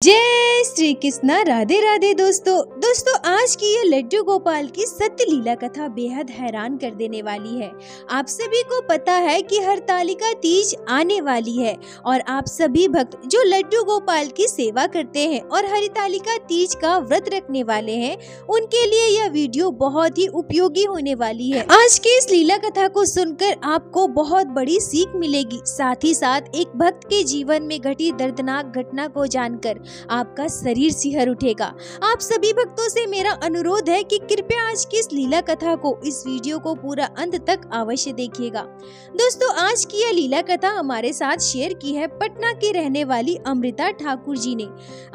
जय श्री कृष्णा। राधे राधे दोस्तों आज की ये लड्डू गोपाल की सत्य लीला कथा बेहद हैरान कर देने वाली है। आप सभी को पता है कि हरतालिका तीज आने वाली है और आप सभी भक्त जो लड्डू गोपाल की सेवा करते हैं और हरतालिका तीज का व्रत रखने वाले हैं, उनके लिए यह वीडियो बहुत ही उपयोगी होने वाली है। आज की इस लीला कथा को सुनकर आपको बहुत बड़ी सीख मिलेगी। साथ ही साथ एक भक्त के जीवन में घटी दर्दनाक घटना को जानकर आपका शरीर सिहर उठेगा। आप सभी भक्तों से मेरा अनुरोध है कि कृपया आज की इस लीला कथा को, इस वीडियो को पूरा अंत तक अवश्य देखिएगा। दोस्तों आज की यह लीला कथा हमारे साथ शेयर की है पटना की रहने वाली अमृता ठाकुर जी ने।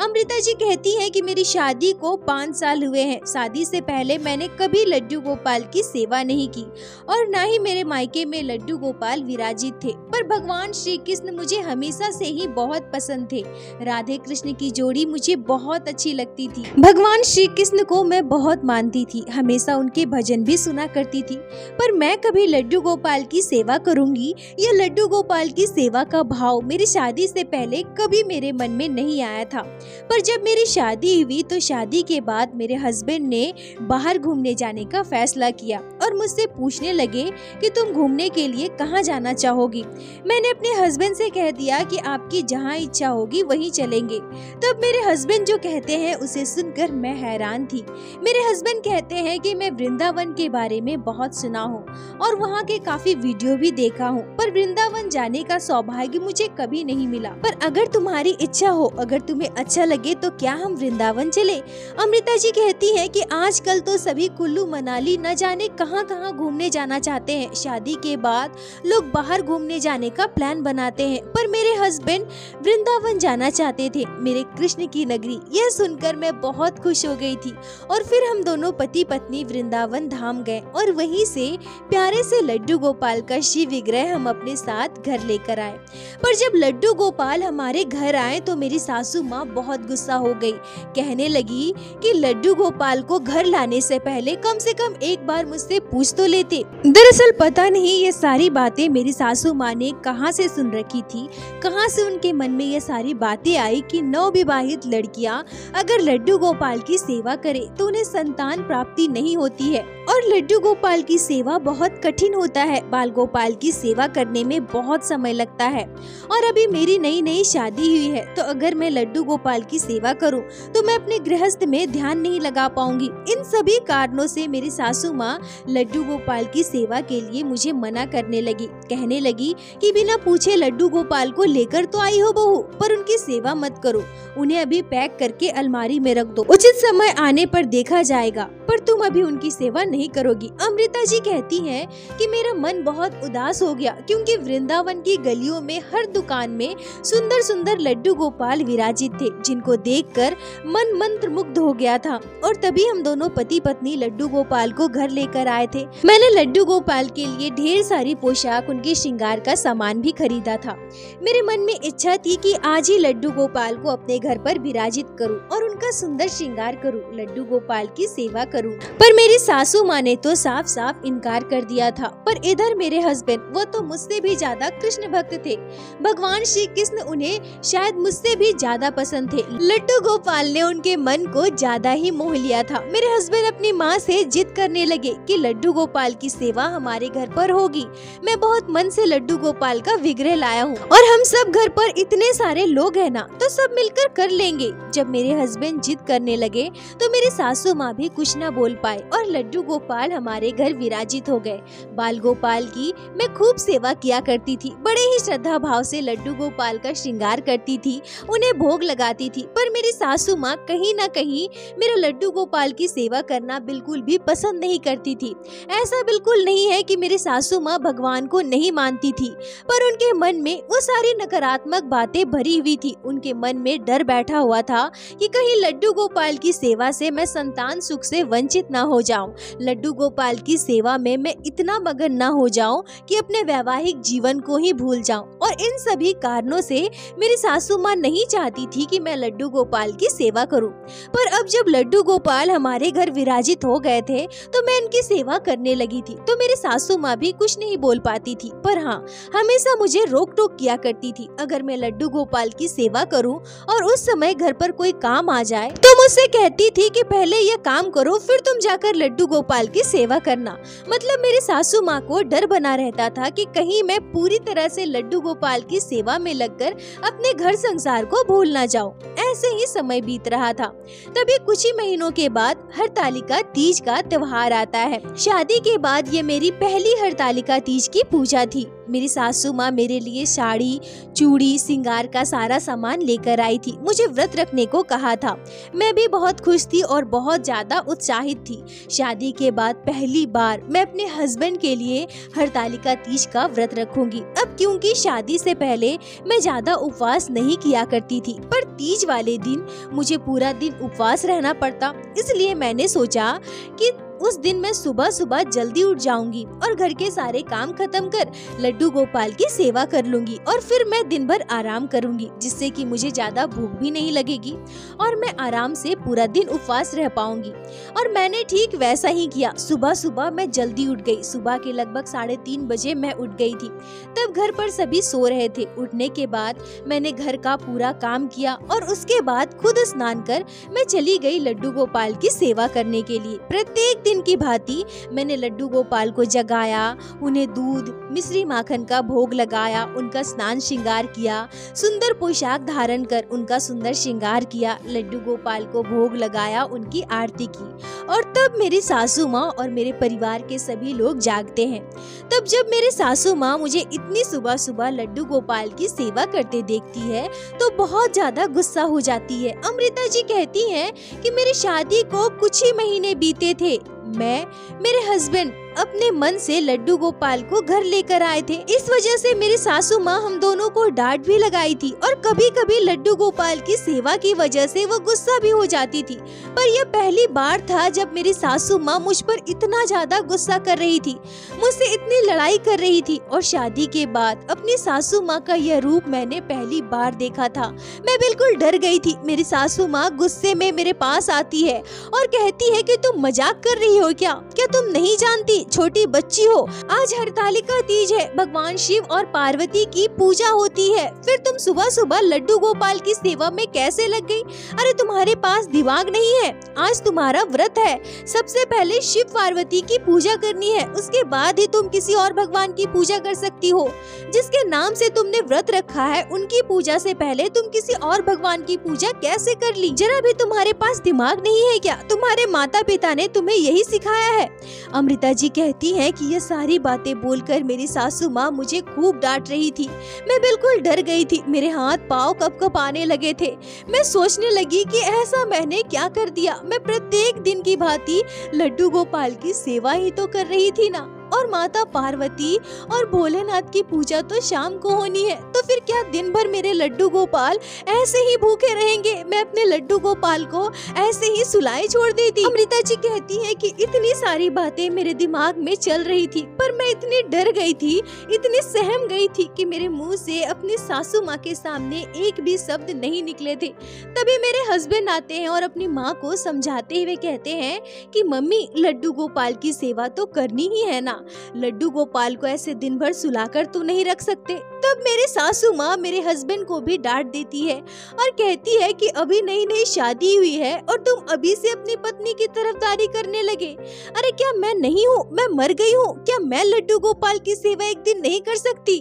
अमृता जी कहती हैं कि मेरी शादी को 5 साल हुए हैं। शादी से पहले मैंने कभी लड्डू गोपाल की सेवा नहीं की और न ही मेरे मायके में लड्डू गोपाल विराजित थे, पर भगवान श्री कृष्ण मुझे हमेशा से ही बहुत पसंद थे। राधे कृष्ण की जोड़ी मुझे बहुत अच्छी लगती थी। भगवान श्री कृष्ण को मैं बहुत मानती थी, हमेशा उनके भजन भी सुना करती थी, पर मैं कभी लड्डू गोपाल की सेवा करूंगी या लड्डू गोपाल की सेवा का भाव मेरी शादी से पहले कभी मेरे मन में नहीं आया था। पर जब मेरी शादी हुई तो शादी के बाद मेरे हस्बैंड ने बाहर घूमने जाने का फैसला किया और मुझसे पूछने लगे कि तुम घूमने के लिए कहाँ जाना चाहोगी। मैंने अपने हस्बैंड से कह दिया कि आपकी जहाँ इच्छा होगी वहीं चलेंगे। तब मेरे हस्बैंड जो कहते हैं उसे सुनकर मैं हैरान थी। मेरे हस्बैंड कहते हैं कि मैं वृंदावन के बारे में बहुत सुना हूँ और वहाँ के काफी वीडियो भी देखा हूँ, पर वृंदावन जाने का सौभाग्य मुझे कभी नहीं मिला। पर अगर तुम्हारी इच्छा हो, अगर तुम्हें अच्छा लगे तो क्या हम वृंदावन चले। अमृता जी कहती है कि आजकल तो सभी कुल्लू मनाली न जाने कहाँ कहाँ घूमने जाना चाहते हैं। शादी के बाद लोग बाहर घूमने जाने का प्लान बनाते हैं, पर मेरे हस्बैंड वृंदावन जाना चाहते थे, मेरे कृष्ण की नगरी। यह सुनकर मैं बहुत खुश हो गई थी और फिर हम दोनों पति पत्नी वृंदावन धाम गए और वहीं से प्यारे से लड्डू गोपाल का शिव विग्रह हम अपने साथ घर लेकर आए। पर जब लड्डू गोपाल हमारे घर आए तो मेरी सासू माँ बहुत गुस्सा हो गई। कहने लगी कि लड्डू गोपाल को घर लाने से पहले कम से कम एक बार मुझसे पूछ तो लेते। दरअसल पता नहीं ये सारी बातें मेरी सासू माँ ने कहाँ से सुन रखी थी, कहाँ से उनके मन में ये सारी बातें आई कि नवविवाहित लड़कियां अगर लड्डू गोपाल की सेवा करे तो उन्हें संतान प्राप्ति नहीं होती है और लड्डू गोपाल की सेवा बहुत कठिन होता है। बाल गोपाल की सेवा करने में बहुत समय लगता है और अभी मेरी नई नई शादी हुई है, तो अगर मैं लड्डू गोपाल की सेवा करूं तो मैं अपने गृहस्थ में ध्यान नहीं लगा पाऊंगी। इन सभी कारणों से मेरी सासू माँ लड्डू गोपाल की सेवा के लिए मुझे मना करने लगी। कहने लगी कि बिना पूछे लड्डू गोपाल को लेकर तो आई हो बहू, पर उनकी सेवा मत करो, उन्हें अभी पैक करके अलमारी में रख दो, उचित समय आने पर देखा जाएगा, पर तुम अभी उनकी सेवा नहीं करोगी। अमृता जी कहती हैं कि मेरा मन बहुत उदास हो गया क्योंकि वृंदावन की गलियों में हर दुकान में सुंदर सुंदर लड्डू गोपाल विराजित थे, जिनको देखकर मन मंत्रमुग्ध हो गया था। और तभी हम दोनों पति पत्नी लड्डू गोपाल को घर लेकर आए थे। मैंने लड्डू गोपाल के लिए ढेर सारी पोशाक, उनके श्रृंगार का सामान भी खरीदा था। मेरे मन में इच्छा थी कि आज ही लड्डू गोपाल को अपने घर पर विराजित करूं और उनका सुंदर श्रृंगार करूं, लड्डू गोपाल की सेवा करूं। पर मेरी सासू माँ ने तो साफ साफ इनकार कर दिया था। पर इधर मेरे हस्बैंड, वो तो मुझसे भी ज्यादा कृष्ण भक्त थे। भगवान श्री कृष्ण उन्हें शायद मुझसे भी ज्यादा पसंद थे। लड्डू गोपाल ने उनके मन को ज्यादा ही मोह लिया था। मेरे हस्बैंड अपनी माँ से जिद करने लगे कि लड्डू गोपाल की सेवा हमारे घर पर होगी। मैं बहुत मन से लड्डू गोपाल का विग्रह लाया हूँ और हम सब घर पर इतने सारे लोग हैं ना, तो सब मिलकर कर लेंगे। जब मेरे हस्बैंड जिद करने लगे तो मेरी सासू माँ भी कुछ न बोल पाए और लड्डू गोपाल हमारे घर विराजित हो गए। बाल गोपाल की मैं खूब सेवा किया करती थी, बड़े ही श्रद्धा भाव से लड्डू गोपाल का श्रृंगार करती थी, उन्हें भोग लगाती थी। पर मेरी सासू माँ कहीं न कहीं मेरे लड्डू गोपाल की सेवा करना बिल्कुल भी पसंद नहीं करती थी। ऐसा बिल्कुल नहीं है कि मेरी सासू माँ भगवान को नहीं मानती थी, पर उनके मन में वो सारी नकारात्मक बातें भरी हुई थी। उनके मन में डर बैठा हुआ था कि कहीं लड्डू गोपाल की सेवा से मैं संतान सुख से वंचित वंचित ना हो जाऊं, लड्डू गोपाल की सेवा में मैं इतना मगन ना हो जाऊं कि अपने वैवाहिक जीवन को ही भूल जाऊं। और इन सभी कारणों से मेरी सासू माँ नहीं चाहती थी कि मैं लड्डू गोपाल की सेवा करूं। पर अब जब लड्डू गोपाल हमारे घर विराजित हो गए थे तो मैं इनकी सेवा करने लगी थी, तो मेरी सासू माँ भी कुछ नहीं बोल पाती थी। पर हाँ, हमेशा मुझे रोक टोक किया करती थी। अगर मैं लड्डू गोपाल की सेवा करूं और उस समय घर पर कोई काम आ जाए तो मुझसे कहती थी कि पहले ये काम करो फिर तुम जाकर लड्डू गोपाल की सेवा करना। मतलब मेरी सासू माँ को डर बना रहता था कि कहीं मैं पूरी तरह से लड्डू गोपाल की सेवा में लगकर अपने घर संसार को भूल ना जाऊं। ऐसे ही समय बीत रहा था। तभी कुछ ही महीनों के बाद हरतालिका तीज का त्योहार आता है। शादी के बाद ये मेरी पहली हरतालिका तीज की पूजा थी। मेरी सासू माँ मेरे लिए साड़ी, चूड़ी, सिंगार का सारा सामान लेकर आई थी। मुझे व्रत रखने को कहा था। मैं भी बहुत खुश थी और बहुत ज्यादा उत्साहित थी। शादी के बाद पहली बार मैं अपने हस्बैंड के लिए हरतालिका तीज का व्रत रखूंगी। अब क्योंकि शादी से पहले मैं ज्यादा उपवास नहीं किया करती थी, पर तीज वाले दिन मुझे पूरा दिन उपवास रहना पड़ता, इसलिए मैंने सोचा कि उस दिन मैं सुबह सुबह जल्दी उठ जाऊंगी और घर के सारे काम खत्म कर लड्डू गोपाल की सेवा कर लूंगी और फिर मैं दिन भर आराम करूंगी, जिससे कि मुझे ज्यादा भूख भी नहीं लगेगी और मैं आराम से पूरा दिन उपवास रह पाऊंगी। और मैंने ठीक वैसा ही किया। सुबह सुबह मैं जल्दी उठ गई। सुबह के लगभग 3:30 बजे मैं उठ गई थी। तब घर पर सभी सो रहे थे। उठने के बाद मैंने घर का पूरा काम किया और उसके बाद खुद स्नान कर मैं चली गई लड्डू गोपाल की सेवा करने के लिए। प्रत्येक दिन की भांति मैंने लड्डू गोपाल को जगाया, उन्हें दूध, मिश्री, माखन का भोग लगाया, उनका स्नान श्रृंगार किया, सुंदर पोशाक धारण कर उनका सुंदर श्रृंगार किया, लड्डू गोपाल को भोग लगाया, उनकी आरती की। और तब मेरी सासू माँ और मेरे परिवार के सभी लोग जागते हैं। तब जब मेरे सासू माँ मुझे इतनी सुबह सुबह लड्डू गोपाल की सेवा करते देखती है तो बहुत ज्यादा गुस्सा हो जाती है। अमृता जी कहती हैं कि मेरी शादी को कुछ ही महीने बीते थे, मैं, मेरे हस्बैंड अपने मन से लड्डू गोपाल को घर लेकर आए थे। इस वजह से मेरी सासू माँ हम दोनों को डांट भी लगाई थी और कभी कभी लड्डू गोपाल की सेवा की वजह से वो गुस्सा भी हो जाती थी। पर यह पहली बार था जब मेरी सासू माँ मुझ पर इतना ज्यादा गुस्सा कर रही थी, मुझसे इतनी लड़ाई कर रही थी। और शादी के बाद अपनी सासू माँ का यह रूप मैंने पहली बार देखा था। मैं बिल्कुल डर गई थी। मेरी सासू माँ गुस्से में मेरे पास आती है और कहती है कि तुम मजाक कर रही हो क्या तुम नहीं जानती, छोटी बच्ची हो। आज हरतालिका तीज है, भगवान शिव और पार्वती की पूजा होती है, फिर तुम सुबह सुबह लड्डू गोपाल की सेवा में कैसे लग गई? अरे तुम्हारे पास दिमाग नहीं है? आज तुम्हारा व्रत है, सबसे पहले शिव पार्वती की पूजा करनी है, उसके बाद ही तुम किसी और भगवान की पूजा कर सकती हो। जिसके नाम से तुमने व्रत रखा है उनकी पूजा से पहले तुम किसी और भगवान की पूजा कैसे कर ली? जरा भी तुम्हारे पास दिमाग नहीं है क्या? तुम्हारे माता पिता ने तुम्हें यही सिखाया है? अमृता जी कहती हैं कि ये सारी बातें बोलकर मेरी सासू माँ मुझे खूब डांट रही थी। मैं बिल्कुल डर गई थी, मेरे हाथ पाँव कँपकँपाने लगे थे। मैं सोचने लगी कि ऐसा मैंने क्या कर दिया? मैं प्रत्येक दिन की भांति लड्डू गोपाल की सेवा ही तो कर रही थी ना, और माता पार्वती और भोलेनाथ की पूजा तो शाम को होनी है, तो फिर क्या दिन भर मेरे लड्डू गोपाल ऐसे ही भूखे रहेंगे? मैं अपने लड्डू गोपाल को ऐसे ही सुलाए छोड़ देती। अमृता जी कहती है कि इतनी सारी बातें मेरे दिमाग में चल रही थी, पर मैं इतनी डर गई थी, इतनी सहम गई थी कि मेरे मुंह से अपनी सासू माँ के सामने एक भी शब्द नहीं निकले थे। तभी मेरे हस्बैंड आते हैं और अपनी माँ को समझाते हुए कहते हैं कि मम्मी, लड्डू गोपाल की सेवा तो करनी ही है ना, लड्डू गोपाल को ऐसे दिन भर सुलाकर तो नहीं रख सकते। तब मेरे सासू माँ मेरे हस्बैंड को भी डांट देती है और कहती है कि अभी नई नई शादी हुई है और तुम अभी से अपनी पत्नी की तरफदारी करने लगे। अरे क्या मैं नहीं हूँ? मैं मर गई हूँ? क्या मैं लड्डू गोपाल की सेवा एक दिन नहीं कर सकती?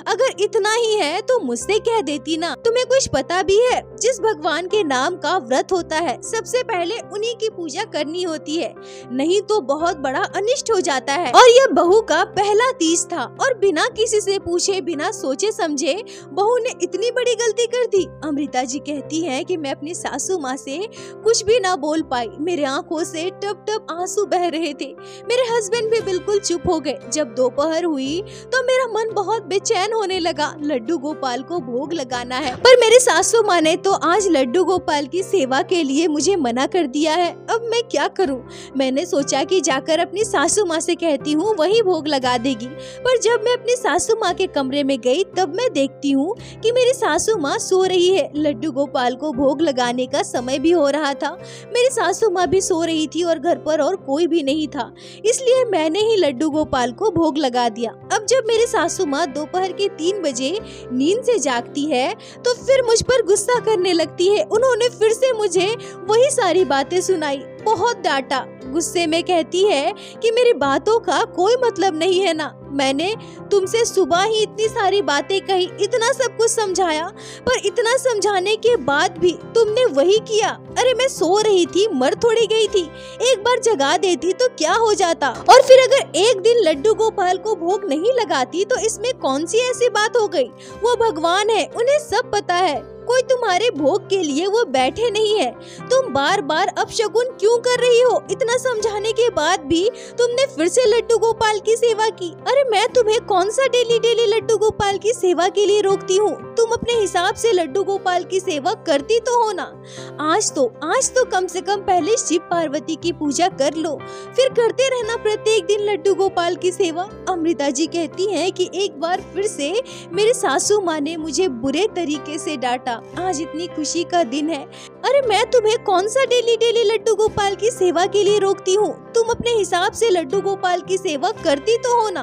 अगर इतना ही है तो मुझसे कह देती ना। तुम्हें कुछ पता भी है, जिस भगवान के नाम का व्रत होता है सबसे पहले उन्हीं की पूजा करनी होती है, नहीं तो बहुत बड़ा अनिष्ट हो जाता है। और यह बहू का पहला तीज था और बिना किसी से पूछे, बिना सोचे समझे बहू ने इतनी बड़ी गलती कर दी। अमृता जी कहती हैं कि मैं अपनी सासू माँ से कुछ भी ना बोल पाई। मेरे आंखों से टप टप आंसू बह रहे थे। मेरे हस्बैंड भी बिल्कुल चुप हो गए। जब दोपहर हुई तो मेरा मन बहुत बेचैन होने लगा। लड्डू गोपाल को भोग लगाना है, पर मेरे सासू माँ ने तो आज लड्डू गोपाल की सेवा के लिए मुझे मना कर दिया है। अब मैं क्या करूं? मैंने सोचा कि जाकर अपनी सासू माँ से कहती हूँ, वही भोग लगा देगी। पर जब मैं अपनी सासू माँ के कमरे में गई तब मैं देखती हूँ कि मेरी सासू माँ सो रही है। लड्डू गोपाल को भोग लगाने का समय भी हो रहा था। मेरी सासू माँ भी सो रही थी और घर पर और कोई भी नहीं था, इसलिए मैंने ही लड्डू गोपाल को भोग लगा दिया। अब जब मेरी सासू माँ दोपहर के 3 बजे नींद से जागती है तो फिर मुझ पर गुस्सा करने लगती है। उन्होंने फिर से मुझे वही सारी बातें सुनाई, बहुत डांटा। गुस्से में कहती है कि मेरी बातों का कोई मतलब नहीं है ना। मैंने तुमसे सुबह ही इतनी सारी बातें कही, इतना सब कुछ समझाया, पर इतना समझाने के बाद भी तुमने वही किया। अरे मैं सो रही थी, मर थोड़ी गई थी। एक बार जगा देती तो क्या हो जाता। और फिर अगर एक दिन लड्डू गोपाल को भोग नहीं लगाती तो इसमें कौन सी ऐसी बात हो गई? वो भगवान है, उन्हें सब पता है। कोई तुम्हारे भोग के लिए वो बैठे नहीं है। तुम बार बार अपशगुन क्यों कर रही हो? इतना समझाने के बाद भी तुमने फिर से लड्डू गोपाल की सेवा की। अरे मैं तुम्हें कौन सा डेली डेली लड्डू गोपाल की सेवा के लिए रोकती हूँ? तुम अपने हिसाब से लड्डू गोपाल की सेवा करती तो हो ना। आज तो कम से कम पहले शिव पार्वती की पूजा कर लो, फिर करते रहना प्रत्येक दिन लड्डू गोपाल की सेवा। अमृता जी कहती हैं कि एक बार फिर से मेरी सासू माँ ने मुझे बुरे तरीके से डांटा। आज इतनी खुशी का दिन है। अरे मैं तुम्हें कौन सा डेली डेली लड्डू गोपाल की सेवा के लिए रोकती हूँ? तुम अपने हिसाब से लड्डू गोपाल की सेवा करती तो हो ना।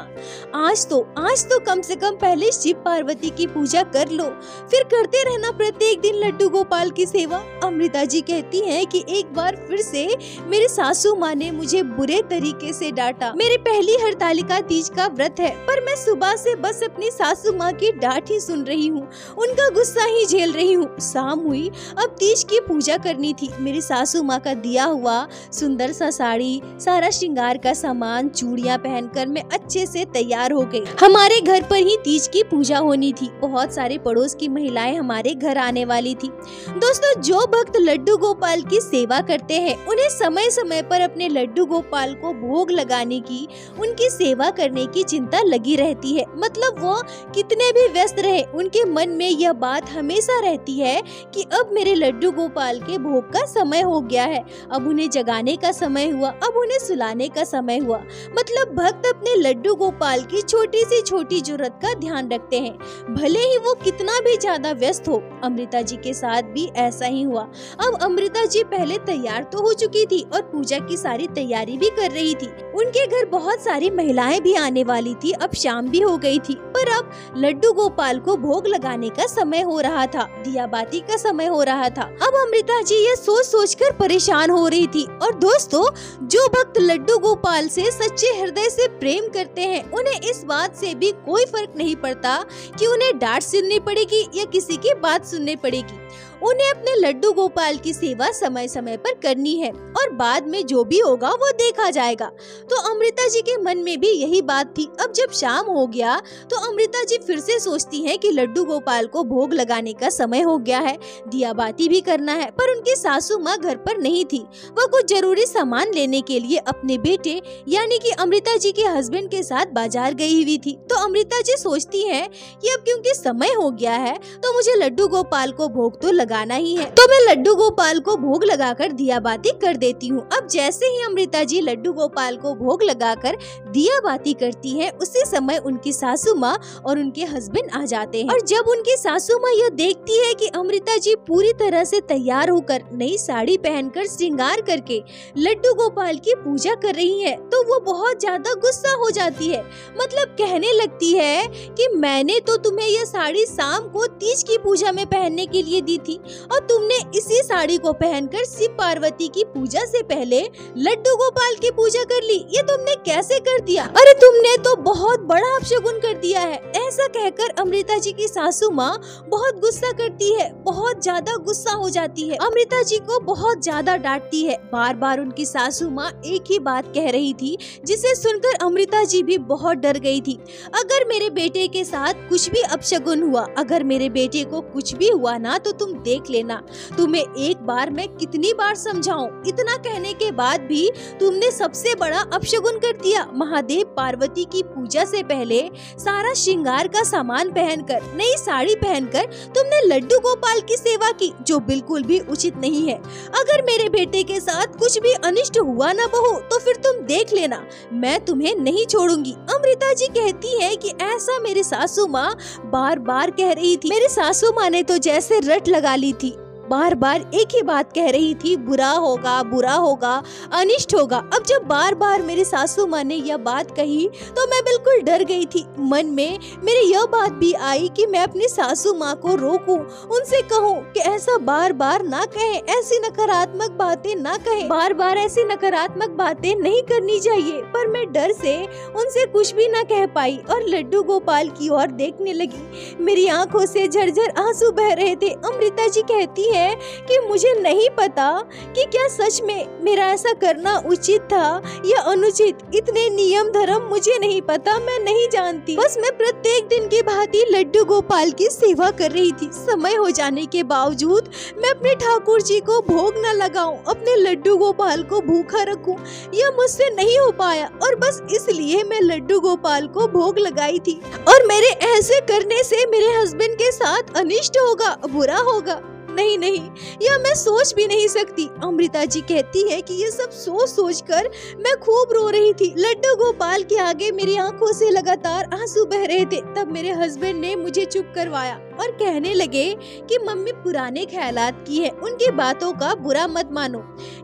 आज तो कम से कम पहले शिव पार्वती की पूजा कर लो, फिर करते रहना प्रत्येक दिन लड्डू गोपाल की सेवा। अमृता जी कहती हैं कि एक बार फिर से मेरी सासू माँ ने मुझे बुरे तरीके से डांटा। मेरी पहली हरतालिका तीज का व्रत है, पर मैं सुबह से बस अपनी सासू माँ की डांट ही सुन रही हूँ, उनका गुस्सा ही झेल रही हूँ। शाम हुई, अब तीज की पूजा करनी थी। मेरी सासू माँ का दिया हुआ सुंदर सा साड़ी, सारा श्रृंगार का सामान, चूड़ियाँ पहनकर मैं अच्छे से तैयार हो गई। हमारे घर पर ही तीज की पूजा होनी थी। बहुत सारे पड़ोस की महिलाएं हमारे घर आने वाली थी। दोस्तों, जो भक्त लड्डू गोपाल की सेवा करते हैं उन्हें समय समय पर अपने लड्डू गोपाल को भोग लगाने की, उनकी सेवा करने की चिंता लगी रहती है। मतलब वो कितने भी व्यस्त रहे, उनके मन में यह बात हमेशा रहती है कि अब मेरे लड्डू गोपाल के भोग का समय हो गया है, अब उन्हें जगाने का समय हुआ, अब उन्हें सुलाने का समय हुआ। मतलब भक्त अपने लड्डू गोपाल की छोटी से छोटी जरूरत का ध्यान रखते हैं, भले ही वो कितना भी ज्यादा व्यस्त हो। अमृता जी के साथ भी ऐसा ही हुआ। अब अमृता जी पहले तैयार तो हो चुकी थी और पूजा की सारी तैयारी भी कर रही थी। उनके घर बहुत सारी महिलाएं भी आने वाली थी। अब शाम भी हो गई थी, पर अब लड्डू गोपाल को भोग लगाने का समय हो रहा था, दिया बाती का समय हो रहा था। अब अमृता जी ये सोच कर परेशान हो रही थी। और दोस्तों, जो भक्त लड्डू गोपाल से सच्चे हृदय से प्रेम करते हैं उन्हें इस बात से भी कोई फर्क नहीं पड़ता कि उन्हें डांट सुननी पड़ेगी या किसी की बात सुननी पड़ेगी। उन्हें अपने लड्डू गोपाल की सेवा समय समय पर करनी है और बाद में जो भी होगा वो देखा जाएगा। तो अमृता जी के मन में भी यही बात थी। अब जब शाम हो गया तो अमृता जी फिर से सोचती हैं कि लड्डू गोपाल को भोग लगाने का समय हो गया है, दिया बाती भी करना है। पर उनकी सासू माँ घर पर नहीं थी। वह कुछ जरूरी सामान लेने के लिए अपने बेटे यानी कि अमृता जी के हस्बैंड के साथ बाजार गई हुई थी। तो अमृता जी सोचती है कि अब क्योंकि समय हो गया है तो मुझे लड्डू गोपाल को भोग तो लगाना ही है, तो मैं लड्डू गोपाल को भोग लगाकर दिया बाती कर देती हूँ। अब जैसे ही अमृता जी लड्डू गोपाल को भोग लगाकर दिया बाती करती है, उसी समय उनकी सासू माँ और उनके हस्बैंड आ जाते हैं। और जब उनकी सासू माँ यह देखती है कि अमृता जी पूरी तरह से तैयार होकर, नई साड़ी पहनकर, श्रृंगार करके लड्डू गोपाल की पूजा कर रही है, तो वो बहुत ज्यादा गुस्सा हो जाती है। मतलब कहने लगती है कि मैंने तो तुम्हें यह साड़ी शाम को तीज की पूजा में पहनने के लिए दी थी, और तुमने इसी साड़ी को पहनकर शिव पार्वती की पूजा से पहले लड्डू गोपाल की पूजा कर ली। ये तुमने कैसे कर दिया? अरे तुमने तो बहुत बड़ा अपशगुन कर दिया है। ऐसा कहकर अमृता जी की सासू माँ बहुत गुस्सा करती है, बहुत ज्यादा गुस्सा हो जाती है, अमृता जी को बहुत ज्यादा डांटती है। बार बार उनकी सासू माँ एक ही बात कह रही थी, जिसे सुनकर अमृता जी भी बहुत डर गई थी। अगर मेरे बेटे के साथ कुछ भी अपशगुन हुआ, अगर मेरे बेटे को कुछ भी हुआ ना, तो तुम देख लेना, तुम्हें एक बार मैं कितनी बार समझाऊं। इतना कहने के बाद भी तुमने सबसे बड़ा अपशगुन कर दिया। महादेव पार्वती की पूजा से पहले सारा श्रृंगार का सामान पहनकर, नई साड़ी पहनकर तुमने लड्डू गोपाल की सेवा की, जो बिल्कुल भी उचित नहीं है। अगर मेरे बेटे के साथ कुछ भी अनिष्ट हुआ ना बहू, तो फिर तुम देख लेना, मैं तुम्हें नहीं छोड़ूंगी। अमृता जी कहती है कि ऐसा मेरी सासू माँ बार बार कह रही थी। मेरी सासू माँ ने तो जैसे रट लगा ली थी, बार बार एक ही बात कह रही थी, बुरा होगा, अनिष्ट होगा। अब जब बार बार मेरी सासू माँ ने यह बात कही तो मैं बिल्कुल डर गई थी। मन में मेरे यह बात भी आई कि मैं अपनी सासू माँ को रोकूं, उनसे कहूं कि ऐसा बार बार ना कहें, ऐसी नकारात्मक बातें ना कहें, बार बार ऐसी नकारात्मक बातें नहीं करनी चाहिए। पर मैं डर से उनसे कुछ भी ना कह पाई और लड्डू गोपाल की ओर देखने लगी। मेरी आंखों से झरझर आंसू बह रहे थे। अमृता जी कहती है कि मुझे नहीं पता कि क्या सच में मेरा ऐसा करना उचित था या अनुचित। इतने नियम धर्म मुझे नहीं पता, मैं नहीं जानती। बस मैं प्रत्येक दिन की भांति लड्डू गोपाल की सेवा कर रही थी। समय हो जाने के बावजूद मैं अपने ठाकुर जी को भोग न लगाऊं, अपने लड्डू गोपाल को भूखा रखूं, यह मुझसे नहीं हो पाया और बस इसलिए मैं लड्डू गोपाल को भोग लगाई थी। और मेरे ऐसे करने से मेरे हस्बैंड के साथ अनिष्ट होगा, बुरा होगा। नहीं, यह मैं सोच भी नहीं सकती। अमृता जी कहती है कि ये सब सोच कर मैं खूब रो रही थी। लड्डू गोपाल के आगे मेरी आंखों से लगातार आंसू बह रहे थे। तब मेरे हस्बैंड ने मुझे चुप करवाया और कहने लगे कि मम्मी पुराने ख्यालात की है, उनकी बातों का बुरा मत मानो।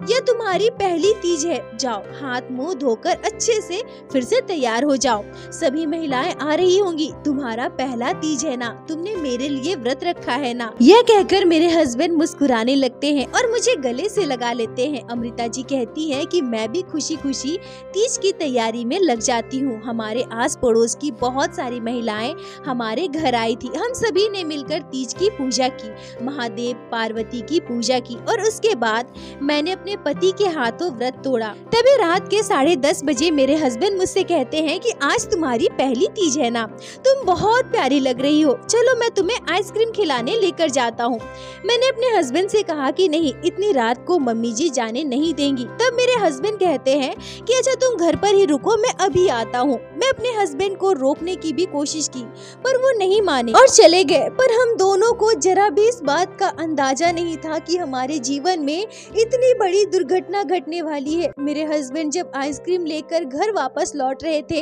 यह तुम्हारी पहली तीज है, जाओ हाथ मुंह धोकर अच्छे से फिर से तैयार हो जाओ। सभी महिलाएं आ रही होंगी, तुम्हारा पहला तीज है ना, तुमने मेरे लिए व्रत रखा है ना। यह कहकर मेरे हस्बैंड मुस्कुराने लगते हैं और मुझे गले से लगा लेते हैं। अमृता जी कहती है कि मैं भी खुशी खुशी तीज की तैयारी में लग जाती हूँ। हमारे आस पड़ोस की बहुत सारी महिलाएं हमारे घर आई थी। हम सभी ने मिलकर तीज की पूजा की, महादेव पार्वती की पूजा की और उसके बाद मैंने अपने पति के हाथों व्रत तोड़ा। तभी रात के 10:30 बजे मेरे हस्बैंड मुझसे कहते हैं कि आज तुम्हारी पहली तीज है ना, तुम बहुत प्यारी लग रही हो, चलो मैं तुम्हें आइसक्रीम खिलाने लेकर जाता हूँ। मैंने अपने हस्बैंड से कहा कि नहीं, इतनी रात को मम्मी जी जाने नहीं देंगी। तब मेरे हस्बैंड कहते हैं कि अच्छा तुम घर पर ही रुको, मैं अभी आता हूँ। मैं अपने हस्बैंड को रोकने की भी कोशिश की पर वो नहीं माने और चले गए। पर हम दोनों को जरा भी इस बात का अंदाजा नहीं था कि हमारे जीवन में इतनी बड़ी दुर्घटना घटने वाली है। मेरे हस्बैंड जब आइसक्रीम लेकर घर वापस लौट रहे थे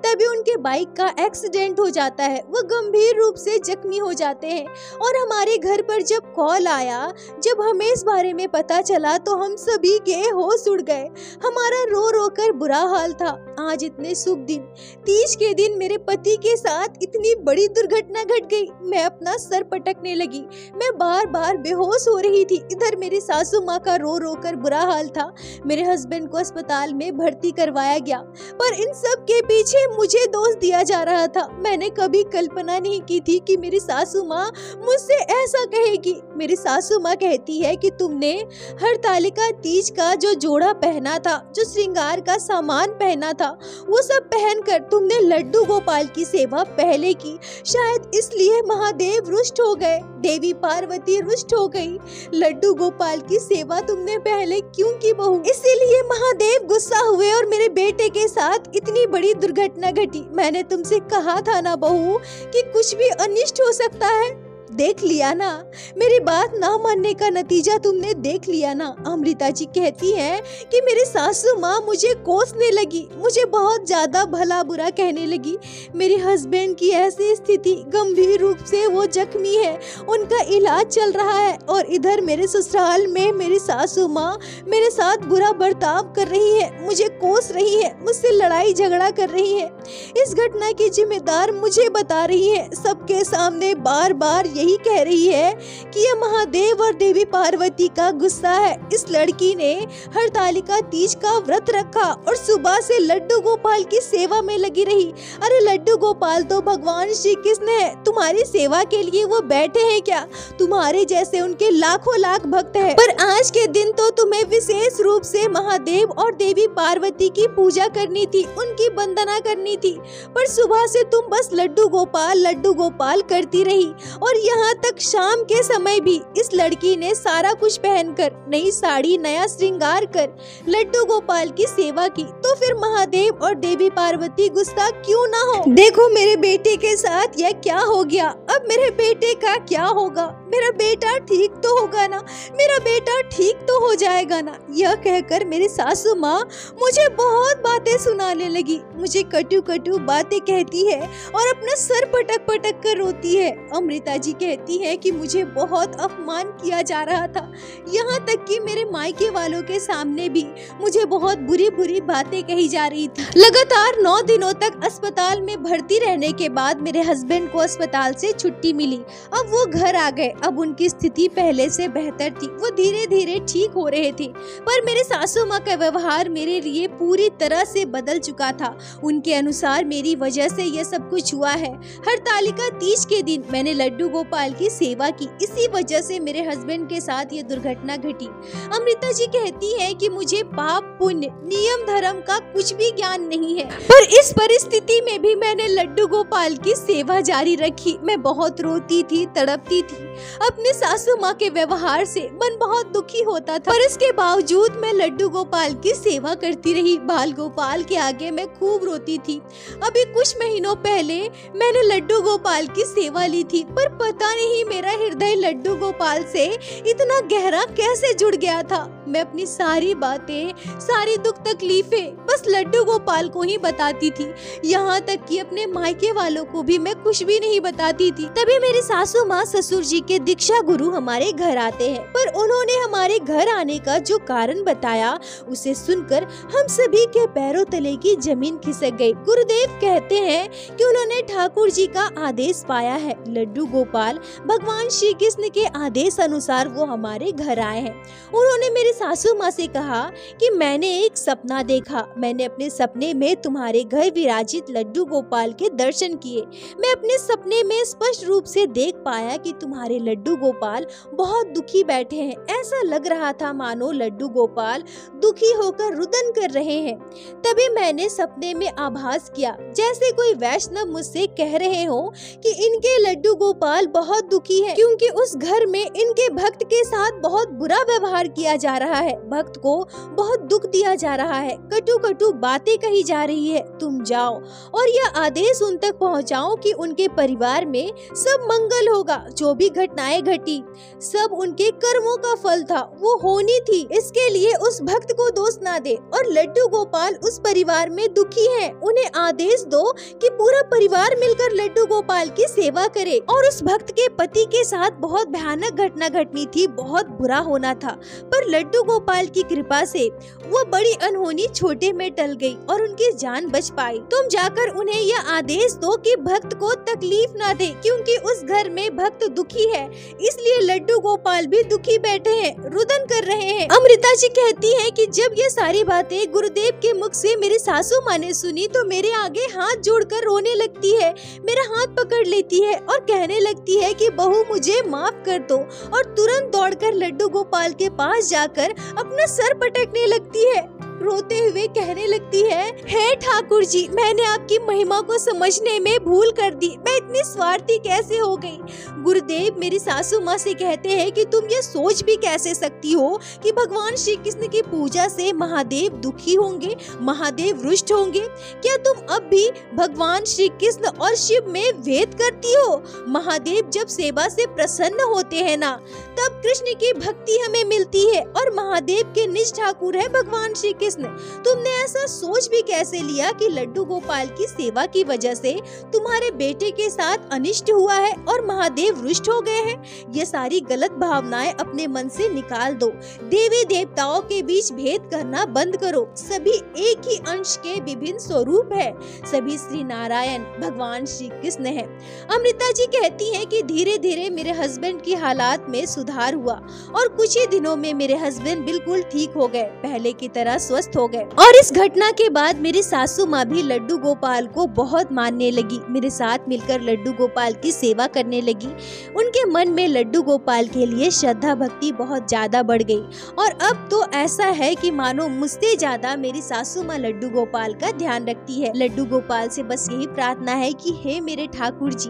तभी उनके बाइक का एक्सीडेंट हो जाता है। वो गंभीर रूप से जख्मी हो जाते हैं और हमारे घर पर जब कॉल आया, जब हमें इस बारे में पता चला तो हम सभी के होश उड़ गए। हमारा रो रो कर बुरा हाल था। आज इतने शुभ दिन, तीज के दिन मेरे पति के साथ इतनी बड़ी दुर्घटना घट गई। मैं अपना सर पटकने लगी, मैं बार बार बेहोश हो रही थी। इधर मेरी सासू माँ का रो रो कर बुरा हाल था। मेरे हस्बैंड को अस्पताल में भर्ती करवाया गया पर इन सब के पीछे मुझे दोष दिया जा रहा था। मैंने कभी कल्पना नहीं की थी कि मेरी सासू माँ मुझसे ऐसा कहेगी। मेरी सासू माँ कहती है कि तुमने हरतालिका तीज का जो जोड़ा पहना था, जो श्रृंगार का सामान पहना था, वो सब पहनकर तुमने लड्डू गोपाल की सेवा पहले की। शायद इसलिए महादेव रुष्ट हो गए, देवी पार्वती रुष्ट हो गई। लड्डू गोपाल की सेवा तुमने पहले क्यों की बहू? इसीलिए महादेव गुस्सा हुए और मेरे बेटे के साथ इतनी बड़ी दुर्घटना घटी। मैंने तुमसे कहा था ना बहू कि कुछ भी अनिष्ट हो सकता है। देख लिया ना, मेरी बात ना मानने का नतीजा तुमने देख लिया ना। अमृता जी कहती है कि मेरी सासू माँ मुझे कोसने लगी, मुझे बहुत ज्यादा भला बुरा कहने लगी। मेरे हस्बैंड की ऐसी स्थिति, गंभीर रूप से वो जख्मी है, उनका इलाज चल रहा है और इधर मेरे ससुराल में मेरी सासू माँ मेरे साथ बुरा बर्ताव कर रही है, मुझे कोस रही है, मुझसे लड़ाई झगड़ा कर रही है। इस घटना की जिम्मेदार मुझे बता रही है। सबके सामने बार बार यही यही कह रही है कि यह महादेव और देवी पार्वती का गुस्सा है। इस लड़की ने हरतालिका तीज का व्रत रखा और सुबह से लड्डू गोपाल की सेवा में लगी रही। अरे लड्डू गोपाल तो भगवान श्री कृष्ण है, तुम्हारी सेवा के लिए वो बैठे हैं क्या? तुम्हारे जैसे उनके लाखों लाख भक्त हैं। पर आज के दिन तो तुम्हें विशेष रूप से महादेव और देवी पार्वती की पूजा करनी थी, उनकी वंदना करनी थी। पर सुबह से तुम बस लड्डू गोपाल करती रही। और यहाँ तक शाम के समय भी इस लड़की ने सारा कुछ पहनकर, नई साड़ी, नया श्रृंगार कर लड्डू गोपाल की सेवा की। तो फिर महादेव और देवी पार्वती गुस्सा क्यों ना हो? देखो मेरे बेटे के साथ यह क्या हो गया, अब मेरे बेटे का क्या होगा? मेरा बेटा ठीक तो होगा ना, मेरा बेटा ठीक तो हो जाएगा ना। यह कहकर मेरी सासू माँ मुझे बहुत बातें सुनाने लगी, मुझे कटु कटु बातें कहती है और अपना सर पटक पटक कर रोती है। अमृता जी कहती है कि मुझे बहुत अपमान किया जा रहा था, यहाँ तक कि मेरे मायके वालों के सामने भी मुझे बहुत बुरी बुरी बातें कही जा रही थी। लगातार 9 दिनों तक अस्पताल में भर्ती रहने के बाद मेरे हस्बैंड को अस्पताल से छुट्टी मिली। अब वो घर आ गए। अब उनकी स्थिति पहले से बेहतर थी, वो धीरे धीरे ठीक हो रहे थे। पर मेरे सासू माँ का व्यवहार मेरे लिए पूरी तरह से बदल चुका था। उनके अनुसार मेरी वजह से यह सब कुछ हुआ है। हरतालिका तीज के दिन मैंने लड्डू गोपाल की सेवा की, इसी वजह से मेरे हस्बैंड के साथ ये दुर्घटना घटी। अमृता जी कहती है कि मुझे पाप पुण्य नियम धर्म का कुछ भी ज्ञान नहीं है, पर इस परिस्थिति में भी मैंने लड्डू गोपाल की सेवा जारी रखी। मैं बहुत रोती थी, तड़पती थी। अपने सासू माँ के व्यवहार से मन बहुत दुखी होता था, पर इसके बावजूद मैं लड्डू गोपाल की सेवा करती रही। बाल गोपाल के आगे मैं खूब रोती थी। अभी कुछ महीनों पहले मैंने लड्डू गोपाल की सेवा ली थी, पर पता नहीं मेरा हृदय लड्डू गोपाल से इतना गहरा कैसे जुड़ गया था। मैं अपनी सारी बातें, सारी दुख तकलीफें बस लड्डू गोपाल को ही बताती थी। यहाँ तक कि अपने मायके वालों को भी मैं कुछ भी नहीं बताती थी। तभी मेरी सासू माँ ससुर जी के दीक्षा गुरु हमारे घर आते हैं, पर उन्होंने हमारे घर आने का जो कारण बताया उसे सुनकर हम सभी के पैरों तले की जमीन खिसक गई। गुरुदेव कहते हैं कि उन्होंने ठाकुर जी का आदेश पाया है। लड्डू गोपाल भगवान श्री कृष्ण के आदेश अनुसार वो हमारे घर आए हैं। उन्होंने मेरी सासू माँ से कहा कि मैंने एक सपना देखा। मैंने अपने सपने में तुम्हारे घर विराजित लड्डू गोपाल के दर्शन किए। मैं अपने सपने में स्पष्ट रूप से देख पाया कि तुम्हारे लड्डू गोपाल बहुत दुखी बैठे हैं। ऐसा लग रहा था मानो लड्डू गोपाल दुखी होकर रुदन कर रहे हैं। तभी मैंने सपने में आभास किया जैसे कोई वैष्णव मुझसे कह रहे हो कि इनके लड्डू गोपाल बहुत दुखी है, क्योंकि उस घर में इनके भक्त के साथ बहुत बुरा व्यवहार किया जा रहा है, भक्त को बहुत दुख दिया जा रहा है, कटु कटु बातें कही जा रही है। तुम जाओ और यह आदेश उन तक पहुंचाओ कि उनके परिवार में सब मंगल होगा। जो भी घटनाएं घटी सब उनके कर्मों का फल था, वो होनी थी। इसके लिए उस भक्त को दोष ना दे। और लड्डू गोपाल उस परिवार में दुखी है, उन्हें आदेश दो कि पूरा परिवार मिलकर लड्डू गोपाल की सेवा करे। और उस भक्त के पति के साथ बहुत भयानक घटना घटनी थी, बहुत बुरा होना था, पर लड्डू गोपाल की कृपा से वो बड़ी अनहोनी छोटे में टल गई और उनकी जान बच पाई। तुम जाकर उन्हें यह आदेश दो कि भक्त को तकलीफ ना दे, क्योंकि उस घर में भक्त दुखी है, इसलिए लड्डू गोपाल भी दुखी बैठे हैं, रुदन कर रहे हैं। अमृता जी कहती हैं कि जब ये सारी बातें गुरुदेव के मुख से मेरी सासू माँ ने सुनी तो मेरे आगे हाथ जोड़कर रोने लगती है, मेरा हाथ पकड़ लेती है और कहने लगती है कि बहू मुझे माफ कर दो, और तुरंत दौड़कर लड्डू गोपाल के पास जाकर अपना सर पटकने लगती है। रोते हुए कहने लगती है, हे ठाकुर जी, मैंने आपकी महिमा को समझने में भूल कर दी, मैं इतनी स्वार्थी कैसे हो गई। गुरुदेव मेरी सासू माँ से कहते हैं कि तुम ये सोच भी कैसे सकती हो कि भगवान श्री कृष्ण की पूजा से महादेव दुखी होंगे, महादेव रुष्ट होंगे। क्या तुम अब भी भगवान श्री कृष्ण और शिव में भेद करती हो? महादेव जब सेवा से प्रसन्न होते हैं ना, तब कृष्ण की भक्ति हमें मिलती है, और महादेव के निज ठाकुर है भगवान श्री कृष्ण, तुमने ऐसा सोच भी कैसे लिया कि लड्डू गोपाल की सेवा की वजह से तुम्हारे बेटे के साथ अनिष्ट हुआ है और महादेव रुष्ट हो गए हैं? ये सारी गलत भावनाएं अपने मन से निकाल दो। देवी देवताओं के बीच भेद करना बंद करो। सभी एक ही अंश के विभिन्न स्वरूप है। सभी श्री नारायण भगवान श्री कृष्ण है। अमृता जी कहती हैं कि धीरे धीरे मेरे हस्बैंड की हालात में सुधार हुआ और कुछ ही दिनों में मेरे हस्बैंड बिल्कुल ठीक हो गए, पहले की तरह स्वस्थ हो गए। और इस घटना के बाद मेरी सासू माँ भी लड्डू गोपाल को बहुत मानने लगी, मेरे साथ मिलकर लड्डू गोपाल की सेवा करने लगी। उनके मन में लड्डू गोपाल के लिए श्रद्धा भक्ति बहुत ज्यादा बढ़ गई और अब तो ऐसा है कि मानो मुझसे ज्यादा मेरी सासू माँ लड्डू गोपाल का ध्यान रखती है। लड्डू गोपाल से बस यही प्रार्थना है कि हे मेरे ठाकुर जी,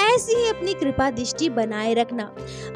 ऐसी ही अपनी कृपा दृष्टि बनाए रखना।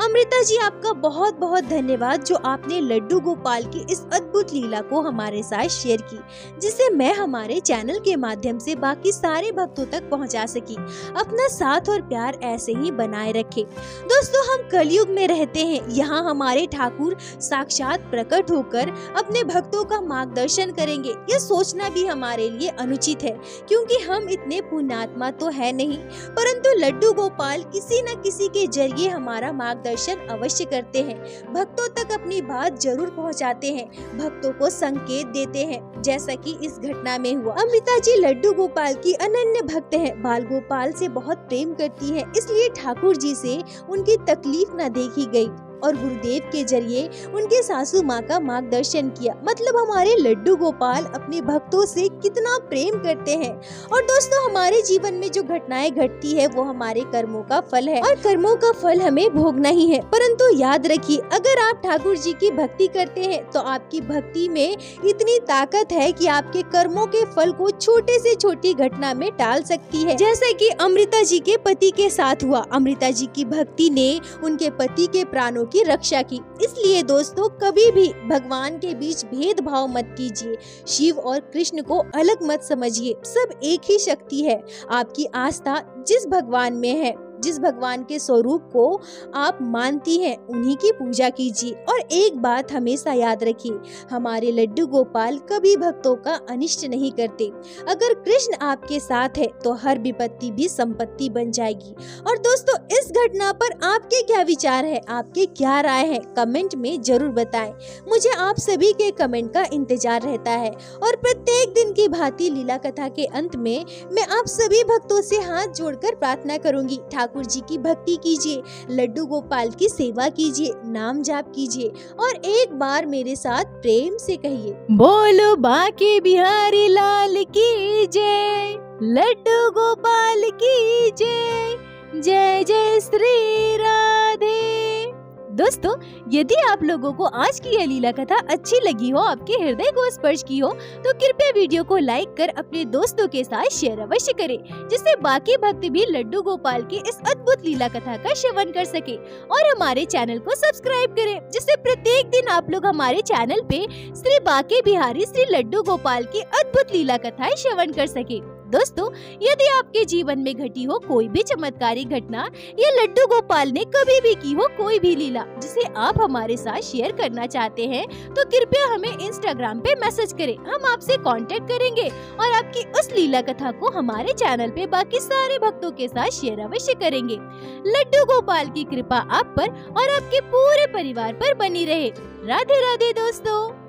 अमृता जी, आपका बहुत बहुत धन्यवाद जो आपने लड्डू गोपाल की इस अद्भुत लीला को हमारे साथ शेयर की, जिसे मैं हमारे चैनल के माध्यम से बाकी सारे भक्तों तक पहुंचा सकी। अपना साथ और प्यार ऐसे ही बनाए रखे। दोस्तों, हम कलयुग में रहते हैं, यहाँ हमारे ठाकुर साक्षात प्रकट होकर अपने भक्तों का मार्गदर्शन करेंगे, ये सोचना भी हमारे लिए अनुचित है, क्योंकि हम इतने पुण्यात्मा तो है नहीं, परंतु लड्डू गोपाल किसी न किसी के जरिए हमारा मार्गदर्शन अवश्य करते हैं, भक्तों तक अपनी बात जरूर पहुंचाते हैं, भक्तों को संकेत देते हैं, जैसा कि इस घटना में हुआ। अमृता जी लड्डू गोपाल की अनन्य भक्त है, बाल गोपाल से बहुत प्रेम करती है, इसलिए ठाकुर जी से उनकी तकलीफ न देखी गई और गुरुदेव के जरिए उनके सासू माँ का मार्गदर्शन किया। मतलब हमारे लड्डू गोपाल अपने भक्तों से कितना प्रेम करते हैं। और दोस्तों, हमारे जीवन में जो घटनाएं घटती है वो हमारे कर्मों का फल है और कर्मों का फल हमें भोगना ही है। परंतु याद रखिए, अगर आप ठाकुर जी की भक्ति करते हैं तो आपकी भक्ति में इतनी ताकत है कि आपके कर्मों के फल को छोटे से छोटी घटना में टाल सकती है, जैसे कि अमृता जी के पति के साथ हुआ। अमृता जी की भक्ति ने उनके पति के प्राणों की रक्षा की। इसलिए दोस्तों, कभी भी भगवान के बीच भेदभाव मत कीजिए, शिव और कृष्ण को अलग मत समझिए, सब एक ही शक्ति है। आपकी आस्था जिस भगवान में है, जिस भगवान के स्वरूप को आप मानती हैं, उन्हीं की पूजा कीजिए। और एक बात हमेशा याद रखिए, हमारे लड्डू गोपाल कभी भक्तों का अनिष्ट नहीं करते। अगर कृष्ण आपके साथ है तो हर विपत्ति भी संपत्ति बन जाएगी। और दोस्तों, इस घटना पर आपके क्या विचार है, आपके क्या राय है, कमेंट में जरूर बताएं। मुझे आप सभी के कमेंट का इंतजार रहता है। और प्रत्येक दिन की भांति लीला कथा के अंत में मैं आप सभी भक्तों से हाथ जोड़कर प्रार्थना करूंगी, ठाकुर जी की भक्ति कीजिए, लड्डू गोपाल की सेवा कीजिए, नाम जाप कीजिए और एक बार मेरे साथ प्रेम से कहिए, बोलो बांके बिहारी लाल की जय, लड्डू गोपाल की जय, जय जय श्री राधे। दोस्तों, यदि आप लोगों को आज की यह लीला कथा अच्छी लगी हो, आपके हृदय को स्पर्श की हो, तो कृपया वीडियो को लाइक कर अपने दोस्तों के साथ शेयर अवश्य करें, जिससे बाकी भक्त भी लड्डू गोपाल की इस अद्भुत लीला कथा का श्रवण कर सके। और हमारे चैनल को सब्सक्राइब करें, जिससे प्रत्येक दिन आप लोग हमारे चैनल पे श्री बांके बिहारी श्री लड्डू गोपाल की अद्भुत लीला कथाएं श्रवण कर सके। दोस्तों, यदि आपके जीवन में घटी हो कोई भी चमत्कारी घटना या लड्डू गोपाल ने कभी भी की हो कोई भी लीला जिसे आप हमारे साथ शेयर करना चाहते हैं, तो कृपया हमें इंस्टाग्राम पे मैसेज करें, हम आपसे कांटेक्ट करेंगे और आपकी उस लीला कथा को हमारे चैनल पे बाकी सारे भक्तों के साथ शेयर अवश्य करेंगे। लड्डू गोपाल की कृपा आप पर और आपके पूरे परिवार पर बनी रहे। राधे राधे दोस्तों।